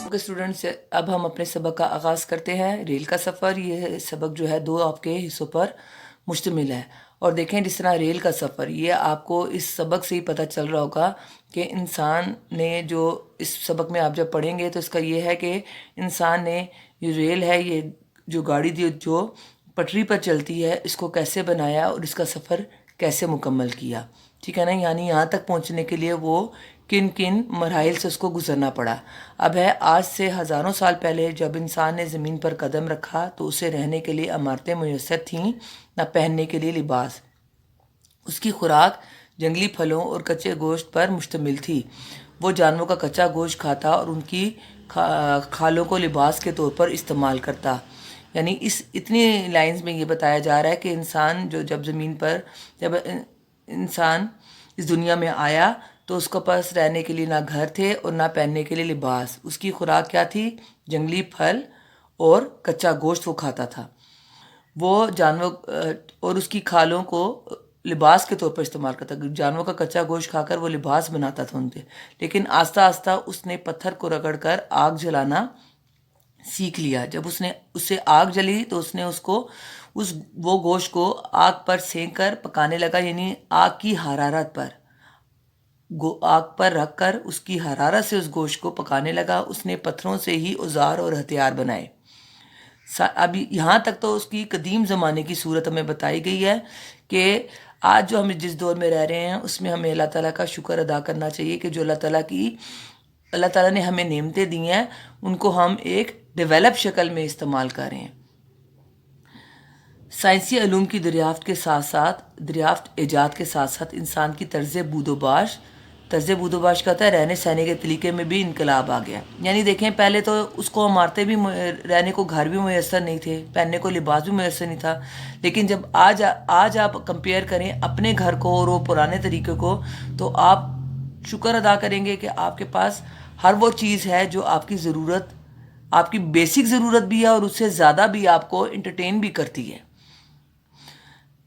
کے اسٹوڈنٹس، اب ہم اپنے سبق کا آغاز کرتے ہیں۔ ریل کا سفر، یہ سبق جو ہے 2 آپ کے حصوں پر مشتمل ہے۔ اور دیکھیں جس طرح ریل کا سفر، یہ آپ کو اس سبق سے ہی پتہ چل رہا ہوگا کہ انسان نے جو اس سبق میں آپ جب پڑھیں گے تو اس کا یہ ہے کہ انسان نے یہ ریل ہے، یہ جو گاڑی جو پٹری پر چلتی ہے، اس کو کیسے بنایا اور اس کا سفر کیسے مکمل کیا، ٹھیک ہے نا؟ یعنی یہاں تک پہنچنے کے لیے وہ کن کن مراحل سے اس کو گزرنا پڑا۔ اب ہے آج سے ہزاروں سال پہلے جب انسان نے زمین پر قدم رکھا تو اسے رہنے کے لیے عمارتیں میسر تھیں، نہ پہننے کے لیے لباس۔ اس کی خوراک جنگلی پھلوں اور کچے گوشت پر مشتمل تھی۔ وہ جانوروں کا کچا گوشت کھاتا اور ان کی کھالوں کو لباس کے طور پر استعمال کرتا۔ یعنی اتنی لائنز میں یہ بتایا جا رہا ہے کہ انسان جب زمین پر جب انسان اس دنیا میں آیا تو اس کے پاس رہنے کے لیے نہ گھر تھے اور نہ پہننے کے لیے لباس۔ اس کی خوراک کیا تھی؟ جنگلی پھل اور کچا گوشت وہ کھاتا تھا۔ وہ جانور اور اس کی کھالوں کو لباس کے طور پر استعمال کرتا، جانوروں کا کچا گوشت کھا کر وہ لباس بناتا تھا ان سے۔ لیکن آہستہ آہستہ اس نے پتھر کو رگڑ کر آگ جلانا سیکھ لیا۔ جب اس سے آگ جلی تو اس نے وہ گوشت کو آگ پر سینک کر پکانے لگا، یعنی آگ کی حرارت پر آگ پر رکھ کر اس کی حرارت سے اس گوشت کو پکانے لگا۔ اس نے پتھروں سے ہی اوزار اور ہتھیار بنائے۔ اب یہاں تک تو اس کی قدیم زمانے کی صورت ہمیں بتائی گئی ہے کہ آج جو ہم جس دور میں رہ رہے ہیں اس میں ہمیں اللہ تعالیٰ کا شکر ادا کرنا چاہیے کہ جو اللہ تعالیٰ نے ہمیں نعمتیں دی ہیں ان کو ہم ایک ڈیولپ شکل میں استعمال کر رہے ہیں۔ سائنسی علوم کی دریافت ایجاد کے ساتھ ساتھ انسان کی طرز بود و باش کا ہوتا ہے رہنے سہنے کے طریقے میں بھی انقلاب آ گیا۔ یعنی دیکھیں پہلے تو اس کو عمارتیں بھی رہنے کو گھر بھی میسر نہیں تھے، پہننے کو لباس بھی میسر نہیں تھا۔ لیکن جب آج آپ کمپیئر کریں اپنے گھر کو اور وہ پرانے طریقے کو تو آپ شکر ادا کریں گے کہ آپ کے پاس ہر وہ چیز ہے جو آپ کی ضرورت، آپ کی بیسک ضرورت بھی ہے اور اس سے زیادہ بھی آپ کو انٹرٹین بھی کرتی ہے۔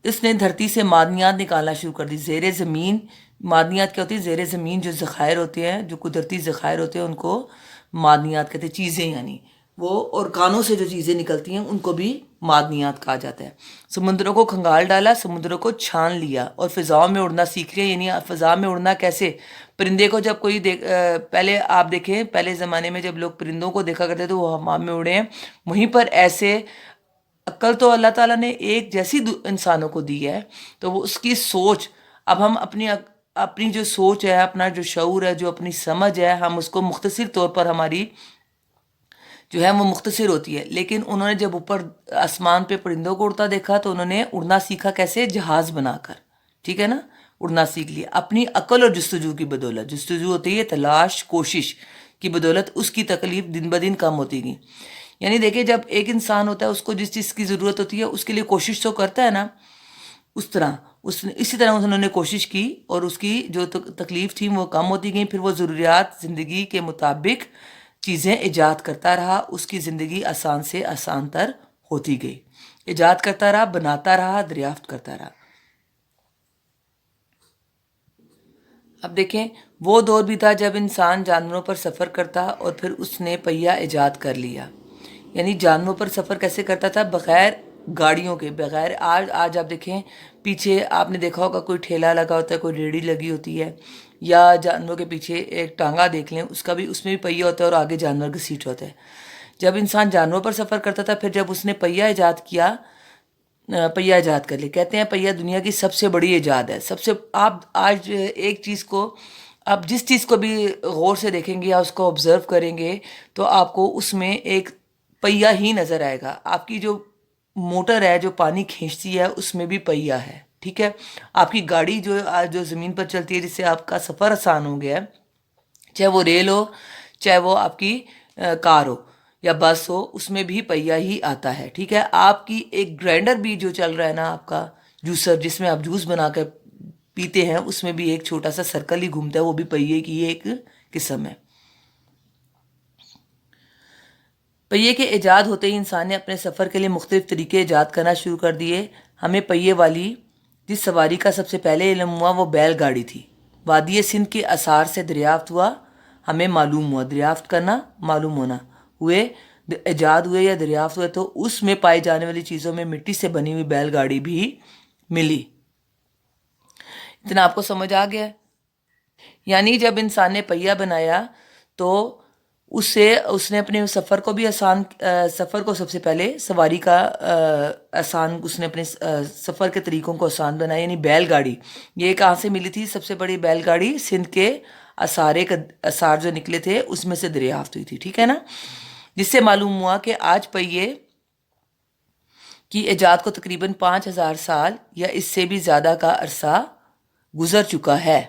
اس نے دھرتی سے معدنیات نکالنا شروع کر دی۔ زیر زمین معدنیات کیا ہوتی ہے؟ زیر زمین جو ذخائر ہوتے ہیں، جو قدرتی ذخائر ہوتے ہیں ان کو معدنیات کہتے ہیں، چیزیں یعنی وہ اور کانوں سے جو چیزیں نکلتی ہیں ان کو بھی معدنیات کہا جاتا ہے۔ سمندروں کو کھنگال ڈالا، سمندروں کو چھان لیا اور فضاؤں میں اڑنا سیکھ لیا۔ یعنی فضا میں اڑنا کیسے؟ پرندے کو جب پہلے آپ دیکھیں، پہلے زمانے میں جب لوگ پرندوں کو دیکھا کرتے تو وہ ہوا میں اڑے ہیں، وہیں پر ایسے عقل تو اللہ تعالیٰ نے ایک جیسی انسانوں کو دی ہے، تو وہ اس کی سوچ، اب ہم اپنی جو سوچ ہے، اپنا جو شعور ہے، جو اپنی سمجھ ہے، ہم اس کو مختصر طور پر ہماری جو ہے وہ مختصر ہوتی ہے۔ لیکن انہوں نے جب اوپر آسمان پہ پرندوں کو اڑتا دیکھا تو انہوں نے اڑنا سیکھا کیسے؟ جہاز بنا کر، ٹھیک ہے نا؟ اڑنا سیکھ لیا اپنی عقل اور جستجو کی بدولت۔ جستجو ہوتی ہے تلاش، کوشش کی بدولت اس کی تکلیف دن بدن کم ہوتی گئی۔ یعنی دیکھیں جب ایک انسان ہوتا ہے اس کو جس چیز کی ضرورت ہوتی ہے اس کے لیے کوشش تو کرتا ہے نا، اسی طرح انہوں نے کوشش کی اور اس کی جو تکلیف تھی وہ کم ہوتی گئی۔ پھر وہ ضروریات زندگی کے مطابق چیزیں ایجاد کرتا رہا، اس کی زندگی آسان سے آسان تر ہوتی گئی، ایجاد کرتا رہا، بناتا رہا، دریافت کرتا رہا۔ اب دیکھیں وہ دور بھی تھا جب انسان جانوروں پر سفر کرتا اور پھر اس نے پہیہ ایجاد کر لیا۔ یعنی جانوروں پر سفر کیسے کرتا تھا؟ بغیر گاڑیوں کے، بغیر آج آپ دیکھیں پیچھے آپ نے دیکھا ہوگا کوئی ٹھیلا لگا ہوتا ہے، کوئی ریڑھی لگی ہوتی ہے، یا جانوروں کے پیچھے ایک ٹانگا دیکھ لیں، اس میں بھی پہیہ ہوتا ہے اور آگے جانور گھسیٹ ہوتا ہے۔ جب انسان جانوروں پر سفر کرتا تھا، پھر جب اس نے پہیہ ایجاد کر لی، کہتے ہیں پہیہ دنیا کی سب سے بڑی ایجاد ہے۔ آپ آج ایک چیز کو، آپ جس چیز کو بھی غور سے دیکھیں گے یا اس کو آبزرو کریں گے تو آپ کو اس میں ایک پہیہ ہی نظر آئے گا۔ آپ کی جو موٹر ہے جو پانی کھینچتی ہے اس میں بھی پہیہ ہے، ٹھیک ہے؟ آپ کی گاڑی جو زمین پر چلتی ہے جس سے آپ کا سفر آسان ہو گیا ہے، چاہے وہ ریل ہو، چاہے وہ آپ کی کار ہو یا بس ہو، اس میں بھی پہیہ ہی آتا ہے، ٹھیک ہے؟ آپ کی ایک گرائنڈر بھی جو چل رہا ہے نا، آپ کا جوسر جس میں آپ جوس بنا کر پیتے ہیں، اس میں بھی ایک چھوٹا سا سرکل ہی گھومتا ہے، وہ بھی پہیے کی ایک قسم ہے۔ پہیے کے ایجاد ہوتے ہی انسان نے اپنے سفر کے لیے مختلف طریقے ایجاد کرنا شروع کر دیے۔ ہمیں پہیے والی جس سواری کا سب سے پہلے علم ہوا وہ بیل گاڑی تھی۔ وادی سندھ کے آثار سے دریافت ہوا ہمیں معلوم ہوا، دریافت کرنا معلوم ہونا، ہوئے ایجاد ہوئے یا دریافت ہوئے تو اس میں پائی جانے والی چیزوں میں مٹی سے بنی ہوئی بیل گاڑی بھی ملی۔ اتنا آپ کو سمجھ آ گیا؟ یعنی جب انسان نے پہیہ بنایا تو اس نے اپنے سفر کو بھی آسان، سفر کو سب سے پہلے سواری کا آسان، اس نے اپنے سفر کے طریقوں کو آسان بنایا، یعنی بیل گاڑی۔ یہ کہاں سے ملی تھی سب سے بڑی بیل گاڑی؟ سندھ کے آثار جو نکلے تھے اس میں سے دریافت ہوئی تھی، ٹھیک ہے نا؟ جس سے معلوم ہوا کہ آج پہیے کی ایجاد کو تقریباً 5000 سال یا اس سے بھی زیادہ کا عرصہ گزر چکا ہے۔